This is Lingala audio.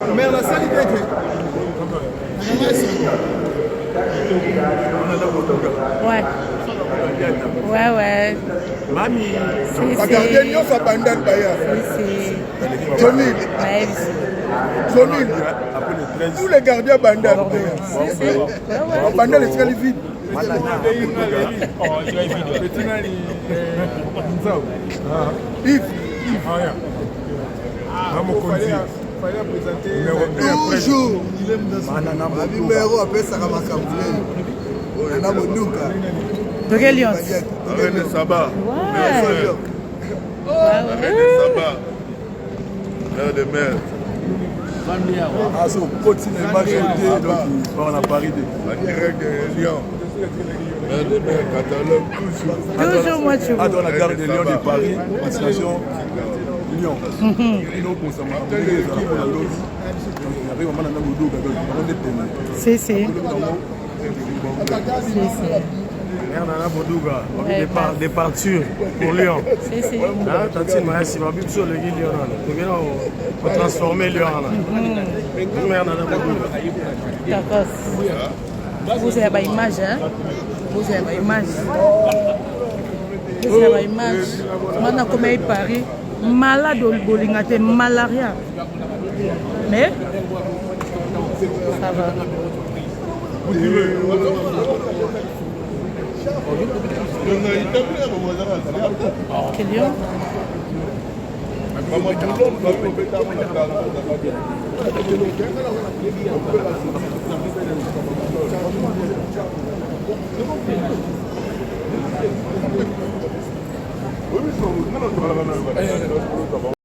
Mais la salle est Ouais. Ouais, ouais. Mami. Regardez, nous sommes bandits. Johnny. Johnny. Tous les gardiens bandits. Bandits, les très vite. Yves. Fallait présenter toujours numéro après ça va De quel lion? René Saba. Ouais. René Saba. Mère de mère. Ah, son pote, il n'est pas chanté, donc on a Paris. En direct de Lyon. Mère de mère, catalogue, Toujours moi, tu vois. Ah, dans la gare de Lyon de Paris, destination Lyon. C'est. Départure pour Lyon. C'est. Tantine m'a dit, ma bible sur le guide Lyon. Pour transformer Lyon. D'accord. Vous avez une image, hein? Vous avez une image. Vous avez une image. Maintenant, comme il Paris, malade au bolingate, malaria. Mais, ça va. Quel lion?